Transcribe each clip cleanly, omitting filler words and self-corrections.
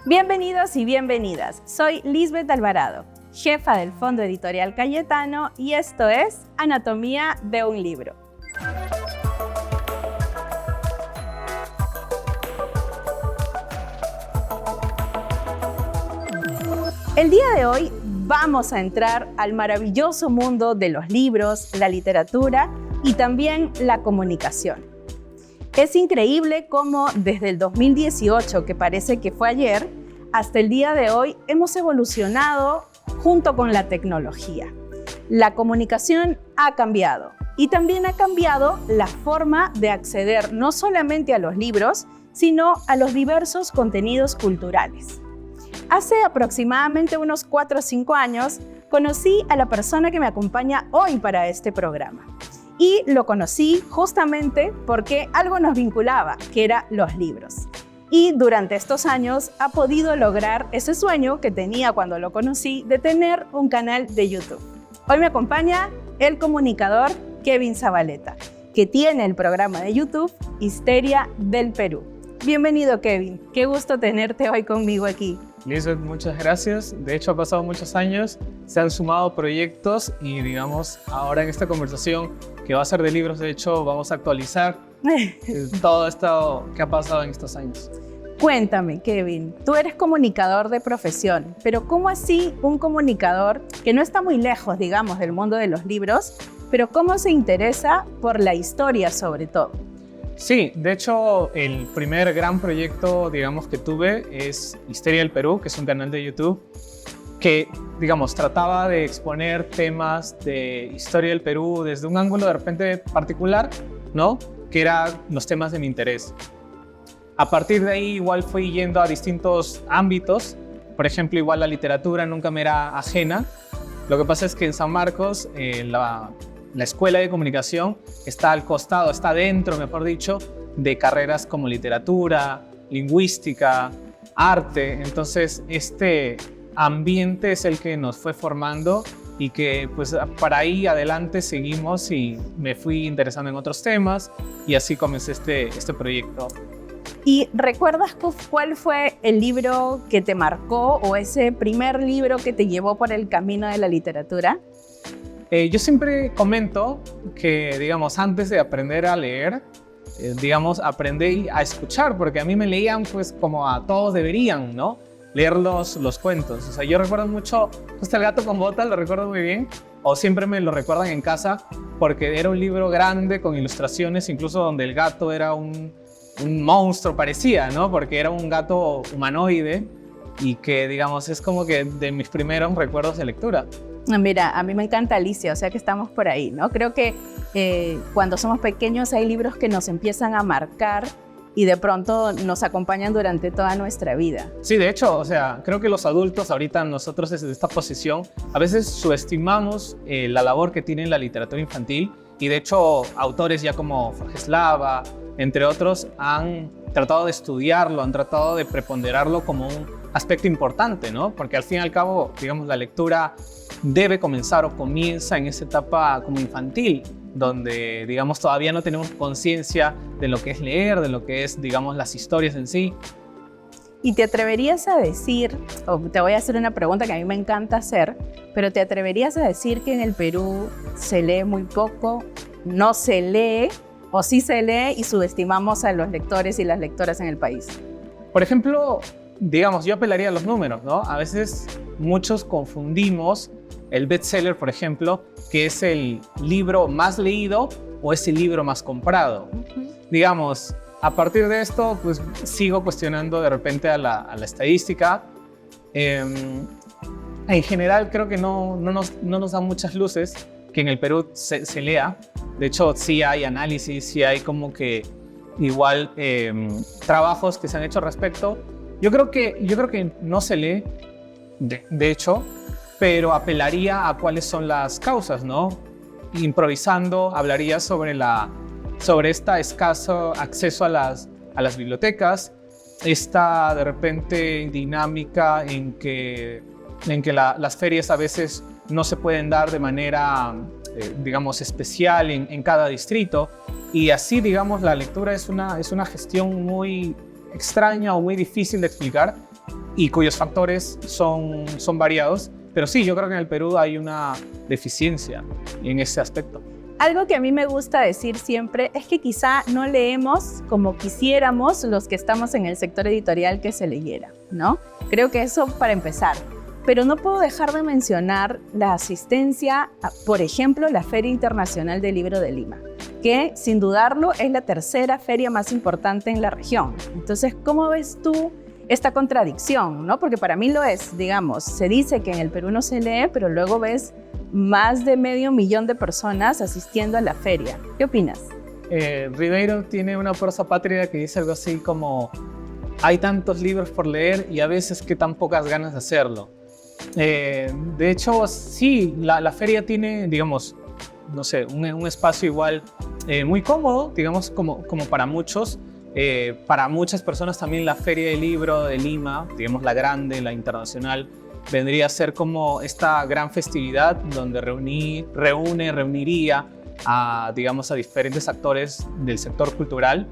Bienvenidos y bienvenidas. Soy Lisbeth Alvarado, jefa del Fondo Editorial Cayetano, y esto es Anatomía de un libro. El día de hoy vamos a entrar al maravilloso mundo de los libros, la literatura y también la comunicación. Es increíble cómo desde el 2018, que parece que fue ayer, hasta el día de hoy hemos evolucionado junto con la tecnología. La comunicación ha cambiado y también ha cambiado la forma de acceder no solamente a los libros, sino a los diversos contenidos culturales. Hace aproximadamente unos 4 o 5 años conocí a la persona que me acompaña hoy para este programa. Y lo conocí justamente porque algo nos vinculaba, que eran los libros. Y durante estos años ha podido lograr ese sueño que tenía cuando lo conocí de tener un canal de YouTube. Hoy me acompaña el comunicador Kevin Zabaleta, que tiene el programa de YouTube Histeria del Perú. Bienvenido, Kevin. Qué gusto tenerte hoy conmigo aquí. Lisbeth, muchas gracias. De hecho, ha pasado muchos años, se han sumado proyectos y, digamos, ahora en esta conversación que va a ser de libros, de hecho, vamos a actualizar todo esto que ha pasado en estos años. Cuéntame, Kevin, tú eres comunicador de profesión, pero ¿cómo así un comunicador que no está muy lejos, digamos, del mundo de los libros, pero cómo se interesa por la historia sobre todo? Sí, de hecho, el primer gran proyecto, digamos, que tuve es Histeria del Perú, que es un canal de YouTube que, digamos, trataba de exponer temas de historia del Perú desde un ángulo de repente particular, ¿no? Que eran los temas de mi interés. A partir de ahí igual fui yendo a distintos ámbitos. Por ejemplo, igual la literatura nunca me era ajena. Lo que pasa es que en San Marcos, la escuela de comunicación está al costado, está dentro, mejor dicho, de carreras como literatura, lingüística, arte. Entonces, este ambiente es el que nos fue formando y que pues para ahí adelante seguimos y me fui interesando en otros temas y así comencé este proyecto. ¿Y recuerdas cuál fue el libro que te marcó o ese primer libro que te llevó por el camino de la literatura? Yo siempre comento que, digamos, antes de aprender a leer, digamos, aprendí a escuchar, porque a mí me leían pues como a todos deberían, ¿no? Leer los cuentos. O sea, yo recuerdo mucho, justo El gato con botas, lo recuerdo muy bien, o siempre me lo recuerdan en casa, porque era un libro grande con ilustraciones, incluso donde el gato era un monstruo, parecía, ¿no? Porque era un gato humanoide y que, digamos, es como que de mis primeros recuerdos de lectura. Mira, a mí me encanta Alicia, o sea que estamos por ahí, ¿no? Creo que cuando somos pequeños hay libros que nos empiezan a marcar y de pronto nos acompañan durante toda nuestra vida. Sí, de hecho, o sea, creo que los adultos ahorita, nosotros desde esta posición, a veces subestimamos la labor que tiene la literatura infantil y de hecho autores ya como Jorge Eslava, entre otros, han tratado de estudiarlo, han tratado de preponderarlo como un aspecto importante, ¿no? Porque al fin y al cabo, digamos, la lectura debe comenzar o comienza en esa etapa como infantil, donde, digamos, todavía no tenemos conciencia de lo que es leer, de lo que es, digamos, las historias en sí. ¿Y te atreverías a decir, o te voy a hacer una pregunta que a mí me encanta hacer, pero te atreverías a decir que en el Perú se lee muy poco, no se lee, o sí se lee y subestimamos a los lectores y las lectoras en el país? Por ejemplo, digamos, yo apelaría a los números, ¿no? A veces muchos confundimos el bestseller, por ejemplo, que es el libro más leído o es el libro más comprado. Digamos, a partir de esto, pues sigo cuestionando de repente a la estadística. En general, creo que no nos dan muchas luces que en el Perú se lea. De hecho, sí hay análisis, sí hay como que igual trabajos que se han hecho al respecto. Yo creo que no se lee, de hecho, pero apelaría a cuáles son las causas, ¿no? Improvisando, hablaría sobre esta escaso acceso a las bibliotecas, esta de repente dinámica en que las ferias a veces no se pueden dar de manera, digamos, especial en cada distrito, y así, digamos, la lectura es una gestión muy extraña o muy difícil de explicar, y cuyos factores son variados. Pero sí, yo creo que en el Perú hay una deficiencia en ese aspecto. Algo que a mí me gusta decir siempre es que quizá no leemos como quisiéramos los que estamos en el sector editorial que se leyera, ¿no? Creo que eso para empezar. Pero no puedo dejar de mencionar la asistencia a, por ejemplo, la Feria Internacional del Libro de Lima, que sin dudarlo es la tercera feria más importante en la región. Entonces, ¿cómo ves tú esta contradicción, ¿no? Porque para mí lo es, digamos, se dice que en el Perú no se lee, pero luego ves más de 500,000 de personas asistiendo a la feria. ¿Qué opinas? Ribeiro tiene una prosa patria que dice algo así como: hay tantos libros por leer y a veces que tan pocas ganas de hacerlo. De hecho, sí, la feria tiene, digamos, no sé, un espacio igual muy cómodo, digamos, como para muchos. Para muchas personas también la Feria del Libro de Lima, digamos la grande, la internacional, vendría a ser como esta gran festividad donde reuniría a, digamos, a diferentes actores del sector cultural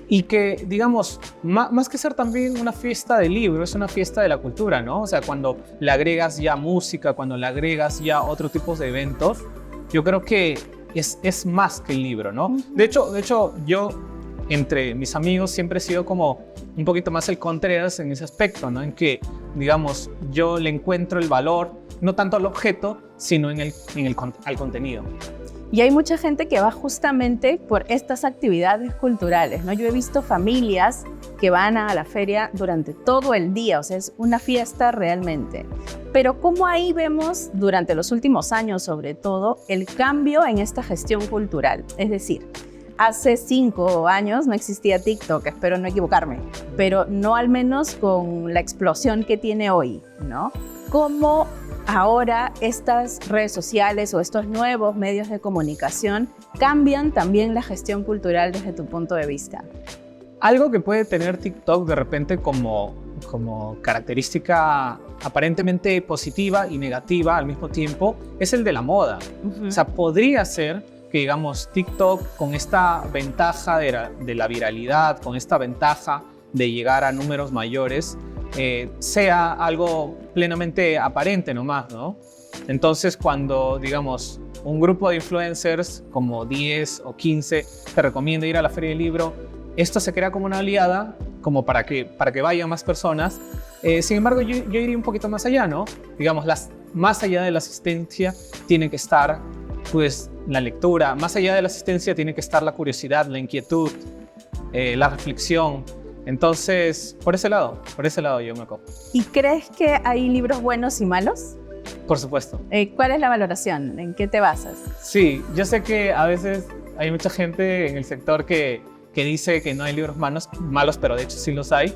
y que, digamos, más que ser también una fiesta del libro, es una fiesta de la cultura, ¿no? O sea, cuando le agregas ya música, cuando le agregas ya otro tipo de eventos, yo creo que es más que el libro, ¿no? De hecho, yo entre mis amigos siempre he sido como un poquito más el Contreras en ese aspecto, ¿no? En que, digamos, yo le encuentro el valor, no tanto al objeto, sino al contenido. Y hay mucha gente que va justamente por estas actividades culturales, ¿no? Yo he visto familias que van a la feria durante todo el día, o sea, es una fiesta realmente. Pero ¿cómo ahí vemos, durante los últimos años sobre todo, el cambio en esta gestión cultural? Es decir, hace 5 años no existía TikTok, espero no equivocarme, pero no al menos con la explosión que tiene hoy, ¿no? ¿Cómo ahora estas redes sociales o estos nuevos medios de comunicación cambian también la gestión cultural desde tu punto de vista? Algo que puede tener TikTok de repente como característica aparentemente positiva y negativa al mismo tiempo es el de la moda. O sea, podría ser que, digamos, TikTok con esta ventaja de la viralidad, con esta ventaja de llegar a números mayores, sea algo plenamente aparente nomás, ¿no? Entonces, cuando, digamos, un grupo de influencers como 10 o 15 te recomienda ir a la Feria del Libro, esto se crea como una aliada, como para que vayan más personas. Sin embargo, yo iría un poquito más allá, ¿no? Digamos, más allá de la asistencia tiene que estar, pues, la lectura. Más allá de la asistencia tiene que estar la curiosidad, la inquietud, la reflexión. Entonces, por ese lado yo me acojo. ¿Y crees que hay libros buenos y malos? Por supuesto. ¿Cuál es la valoración? ¿En qué te basas? Sí, yo sé que a veces hay mucha gente en el sector que dice que no hay libros malos, pero de hecho sí los hay.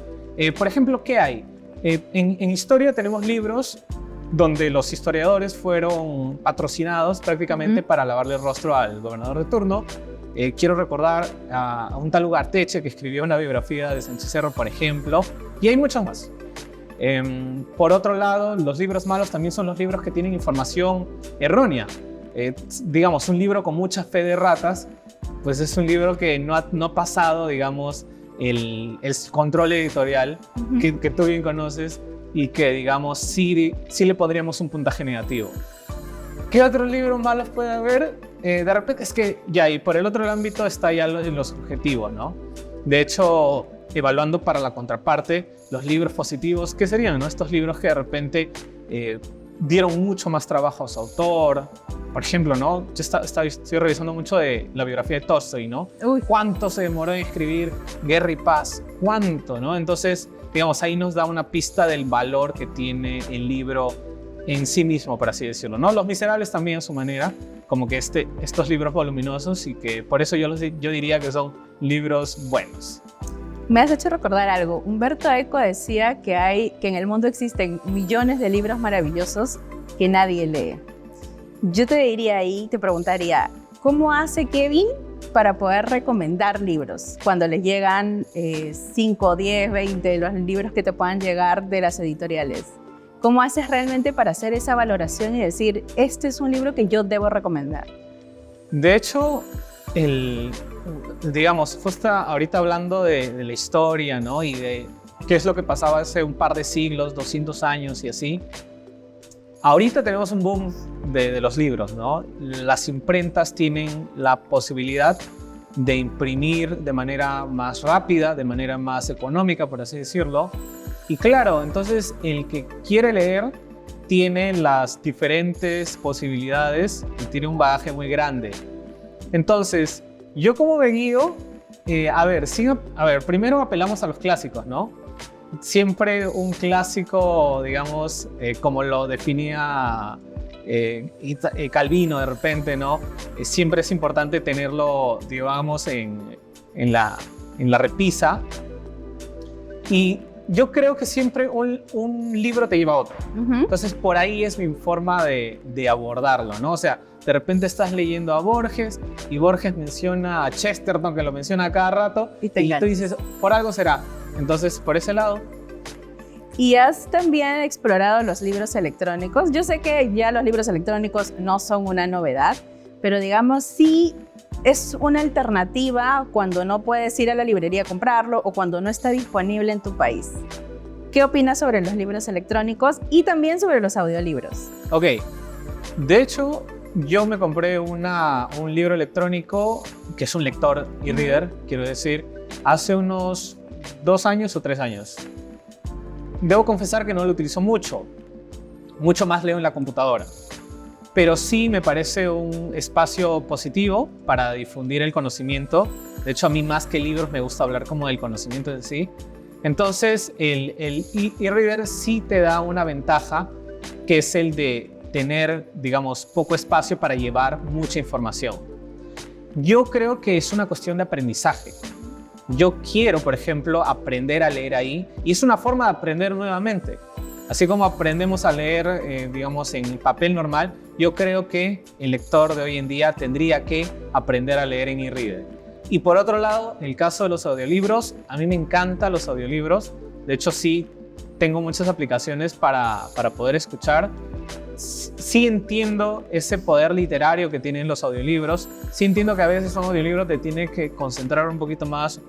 Por ejemplo, ¿qué hay? En historia tenemos libros donde los historiadores fueron patrocinados prácticamente para lavarle el rostro al gobernador de turno. Quiero recordar a un tal Ugarteche que escribió una biografía de Sánchez Cerro, por ejemplo, y hay muchos más. Por otro lado, los libros malos también son los libros que tienen información errónea. Digamos, un libro con mucha fe de ratas, pues es un libro que no ha pasado, digamos, el control editorial que tú bien conoces y que, digamos, sí le pondríamos un puntaje negativo. ¿Qué otros libros malos puede haber? De repente es que ya, y por el otro ámbito está ya los objetivos, ¿no? De hecho, evaluando para la contraparte, los libros positivos, ¿qué serían, no? Estos libros que de repente dieron mucho más trabajo a su autor. Por ejemplo, ¿no? Yo estoy revisando mucho de la biografía de Tolstoy, ¿no? Uy, ¿cuánto se demoró en escribir Guerra y Paz? ¿Cuánto, no? Entonces, digamos, ahí nos da una pista del valor que tiene el libro en sí mismo, por así decirlo, ¿no? Los Miserables también a su manera, como que estos libros voluminosos, y que por eso yo diría que son libros buenos. Me has hecho recordar algo. Humberto Eco decía que en el mundo existen millones de libros maravillosos que nadie lee. Yo te diría ahí, te preguntaría, ¿cómo hace Kevin para poder recomendar libros cuando les llegan 5, 10, 20 los libros que te puedan llegar de las editoriales? ¿Cómo haces realmente para hacer esa valoración y decir, este es un libro que yo debo recomendar? De hecho, digamos, justo ahorita hablando de la historia, ¿no? Y de que es lo que pasaba hace un par de siglos, 200 años y así. Ahorita tenemos un boom de los libros, ¿no? Las imprentas tienen la posibilidad de imprimir de manera más rápida, de manera más económica, por así decirlo. Y claro, entonces el que quiere leer tiene las diferentes posibilidades y tiene un bagaje muy grande. Entonces, yo como me guío, primero apelamos a los clásicos, ¿no? Siempre un clásico, digamos, como lo definía Calvino de repente, ¿no? Siempre es importante tenerlo, digamos, en la repisa. Y yo creo que siempre un libro te lleva a otro. Entonces, por ahí es mi forma de abordarlo, ¿no? O sea, de repente estás leyendo a Borges y Borges menciona a Chesterton, que lo menciona a cada rato, y tú dices, por algo será. Entonces, por ese lado. ¿Y has también explorado los libros electrónicos? Yo sé que ya los libros electrónicos no son una novedad, pero digamos, sí es una alternativa cuando no puedes ir a la librería a comprarlo o cuando no está disponible en tu país. ¿Qué opinas sobre los libros electrónicos y también sobre los audiolibros? Ok, de hecho, yo me compré un libro electrónico que es un lector e-reader, quiero decir, hace unos 2 años o 3 años. Debo confesar que no lo utilizo mucho más leo en la computadora, pero sí me parece un espacio positivo para difundir el conocimiento. De hecho, a mí más que libros me gusta hablar como del conocimiento en sí. Entonces, el e-reader sí te da una ventaja, que es el de tener, digamos, poco espacio para llevar mucha información. Yo creo que es una cuestión de aprendizaje. Yo quiero, por ejemplo, aprender a leer ahí, y es una forma de aprender nuevamente. Así como aprendemos a leer, digamos, en papel normal, yo creo que el lector de hoy en día tendría que aprender a leer en e-reader. Y por otro lado, en el caso de los audiolibros, a mí me encantan los audiolibros. De hecho, sí, tengo muchas aplicaciones para poder escuchar. Sí entiendo ese poder literario que tienen los audiolibros. Sí entiendo que a veces un audiolibro te tiene que concentrar un poquito más,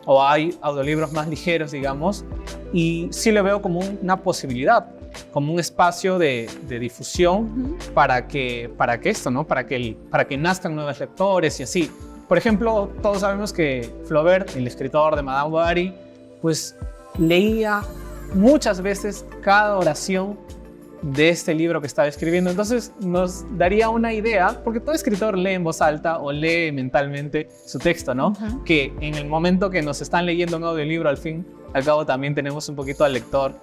o hay audiolibros más ligeros, digamos, y sí lo veo como una posibilidad, como un espacio de difusión para que esto, ¿no? Para que nazcan nuevos lectores y así. Por ejemplo, todos sabemos que Flaubert, el escritor de Madame Bovary, pues leía muchas veces cada oración de este libro que estaba escribiendo. Entonces nos daría una idea, porque todo escritor lee en voz alta o lee mentalmente su texto, ¿no? Que en el momento que nos están leyendo un audiolibro, al fin y al cabo también tenemos un poquito al lector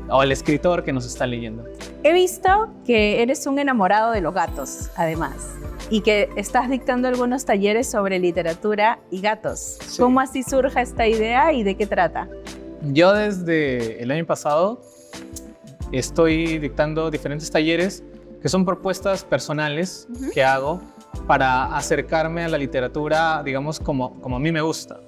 o al escritor que nos está leyendo. He visto que eres un enamorado de los gatos, además, y que estás dictando algunos talleres sobre literatura y gatos. Sí. ¿Cómo así surge esta idea y de qué trata? Yo desde el año pasado estoy dictando diferentes talleres que son propuestas personales que hago para acercarme a la literatura, digamos, como a mí me gusta,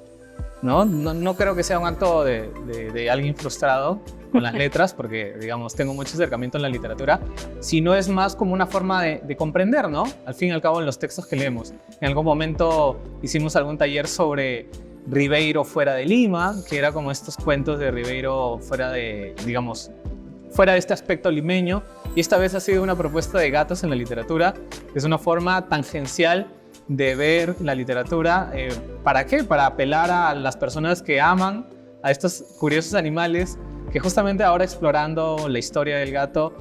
¿no? No creo que sea un acto de alguien frustrado con las letras, porque, digamos, tengo mucho acercamiento en la literatura, sino es más como una forma de comprender, ¿no? Al fin y al cabo, en los textos que leemos. En algún momento hicimos algún taller sobre Ribeiro fuera de Lima, que era como estos cuentos de Ribeiro fuera de, digamos, fuera de este aspecto limeño, y esta vez ha sido una propuesta de gatos en la literatura. Es una forma tangencial de ver la literatura. ¿Para qué? Para apelar a las personas que aman a estos curiosos animales, que justamente ahora, explorando la historia del gato,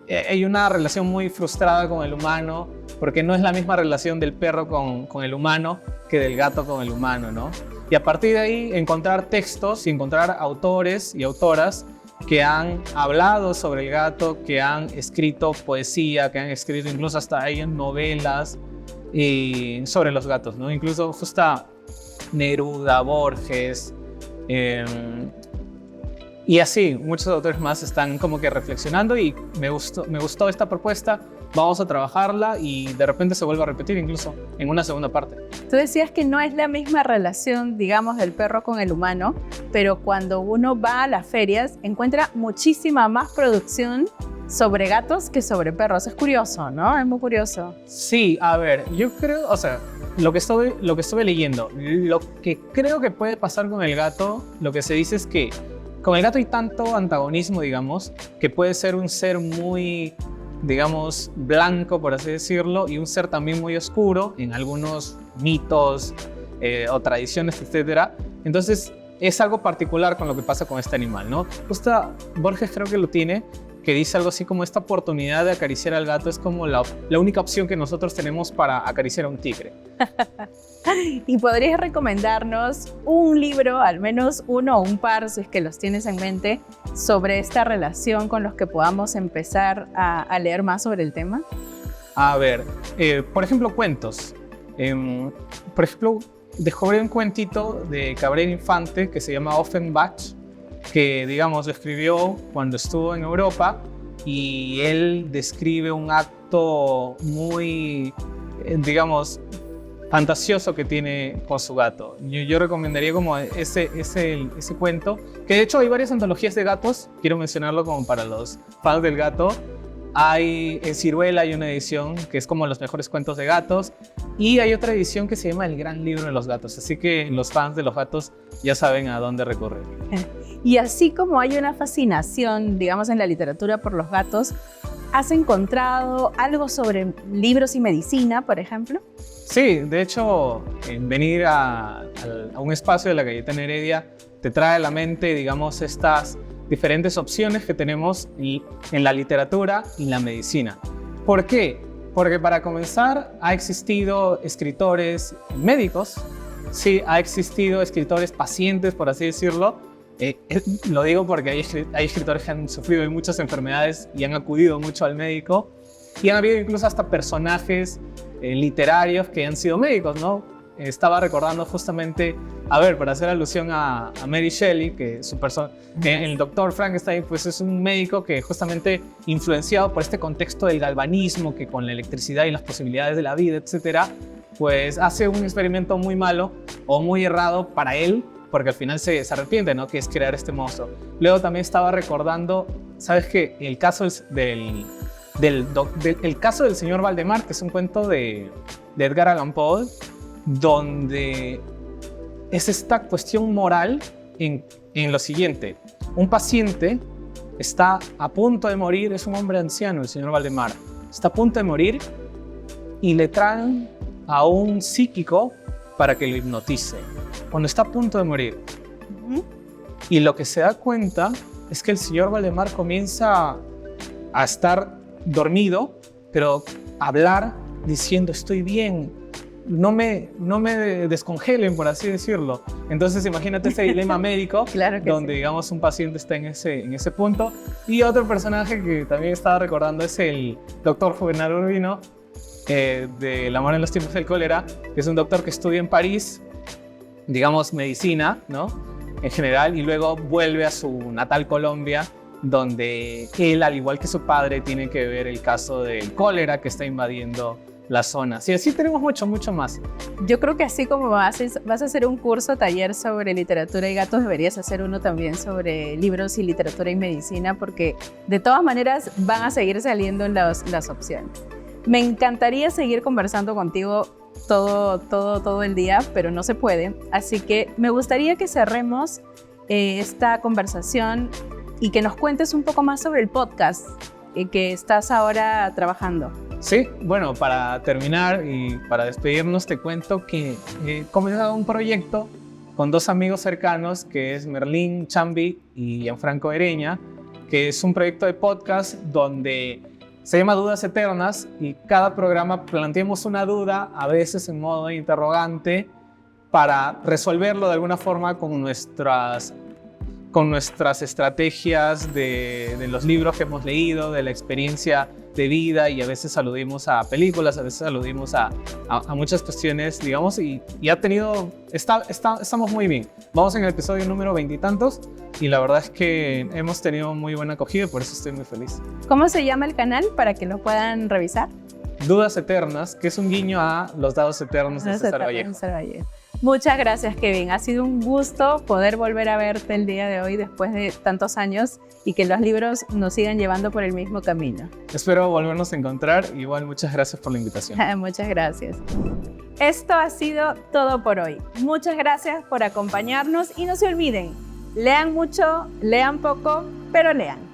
hay una relación muy frustrada con el humano, porque no es la misma relación del perro con el humano que del gato con el humano, ¿no? Y a partir de ahí encontrar textos y encontrar autores y autoras que han hablado sobre el gato, que han escrito poesía, que han escrito incluso hasta ahí novelas sobre los gatos, ¿no? Incluso justo Neruda, Borges, y así muchos autores más están como que reflexionando, y me gustó esta propuesta. Vamos a trabajarla y de repente se vuelve a repetir incluso en una segunda parte. Tú decías que no es la misma relación, digamos, del perro con el humano, pero cuando uno va a las ferias encuentra muchísima más producción sobre gatos que sobre perros. Es curioso, ¿no? Es muy curioso. Sí, a ver, yo creo, o sea, lo que estuve leyendo, lo que creo que puede pasar con el gato, lo que se dice es que con el gato hay tanto antagonismo, digamos, que puede ser un ser muy, digamos, blanco, por así decirlo, y un ser también muy oscuro en algunos mitos o tradiciones, etcétera. Entonces, es algo particular con lo que pasa con este animal, ¿no? Justo Borges creo que lo tiene, que dice algo así como esta oportunidad de acariciar al gato es como la única opción que nosotros tenemos para acariciar a un tigre. ¿Y podrías recomendarnos un libro, al menos uno o un par, si es que los tienes en mente, sobre esta relación con los que podamos empezar a leer más sobre el tema? A ver, por ejemplo, cuentos. Por ejemplo, descubrí un cuentito de Cabrera Infante que se llama Offenbach, que, digamos, lo escribió cuando estuvo en Europa, y él describe un acto muy, digamos, fantasioso que tiene con su gato. Yo recomendaría como ese cuento, que de hecho hay varias antologías de gatos, quiero mencionarlo como para los fans del gato. Hay en Ciruela hay una edición que es como los mejores cuentos de gatos, y hay otra edición que se llama El Gran Libro de los Gatos, así que los fans de los gatos ya saben a dónde recurrir. Y así como hay una fascinación, digamos, en la literatura por los gatos, ¿has encontrado algo sobre libros y medicina, por ejemplo? Sí, de hecho, venir a un espacio de la Cayetana Heredia te trae a la mente, digamos, estas diferentes opciones que tenemos en la literatura y la medicina. ¿Por qué? Porque para comenzar ha existido escritores médicos, sí, ha existido escritores pacientes, por así decirlo. Lo digo porque hay escritores que han sufrido de muchas enfermedades y han acudido mucho al médico, y han habido incluso hasta personajes literarios que han sido médicos, ¿no? Estaba recordando justamente, a ver, para hacer alusión a Mary Shelley, que el doctor Frankenstein pues es un médico que justamente influenciado por este contexto del galvanismo, que con la electricidad y las posibilidades de la vida, etcétera, pues hace un experimento muy malo o muy errado para él, porque al final se arrepiente, ¿no? Que es crear este monstruo. Luego también estaba recordando, ¿sabes qué? El caso el caso del señor Valdemar, que es un cuento de Edgar Allan Poe, donde es esta cuestión moral en lo siguiente. Un paciente está a punto de morir, es un hombre anciano, el señor Valdemar, está a punto de morir y le traen a un psíquico para que lo hipnotice cuando está a punto de morir. Y lo que se da cuenta es que el señor Valdemar comienza a estar dormido, pero a hablar diciendo estoy bien, no me descongelen, por así decirlo. Entonces imagínate ese dilema médico Claro que donde, sí, digamos, un paciente está en ese punto. Y otro personaje que también estaba recordando es el doctor Juvenal Urbino, de El amor en los tiempos del cólera, que es un doctor que estudia en París, digamos, medicina, ¿no? En general, y luego vuelve a su natal Colombia, donde él, al igual que su padre, tiene que ver el caso del cólera que está invadiendo las zonas. Y así tenemos mucho más. Yo creo que así como vas a hacer un curso, taller sobre literatura y gatos, deberías hacer uno también sobre libros y literatura y medicina, porque de todas maneras van a seguir saliendo las opciones. Me encantaría seguir conversando contigo todo el día, pero no se puede. Así que me gustaría que cerremos esta conversación y que nos cuentes un poco más sobre el podcast que estás ahora trabajando. Sí, bueno, para terminar y para despedirnos te cuento que he comenzado un proyecto con dos amigos cercanos, que es Merlín Chambi y Gianfranco Ereña, que es un proyecto de podcast donde se llama Dudas Eternas, y cada programa planteamos una duda, a veces en modo interrogante, para resolverlo de alguna forma con nuestras estrategias de los libros que hemos leído, de la experiencia de vida, y a veces aludimos a películas, a veces aludimos a muchas cuestiones, digamos, y estamos muy bien. Vamos en el episodio número 20 y tantos, y la verdad es que hemos tenido muy buena acogida y por eso estoy muy feliz. ¿Cómo se llama el canal para que lo puedan revisar? Dudas Eternas, que es un guiño a Los Dados Eternos de César Vallejo. Muchas gracias, Kevin. Ha sido un gusto poder volver a verte el día de hoy después de tantos años y que los libros nos sigan llevando por el mismo camino. Espero volvernos a encontrar. Igual, muchas gracias por la invitación. Muchas gracias. Esto ha sido todo por hoy. Muchas gracias por acompañarnos y no se olviden, Lean mucho, lean poco, pero lean.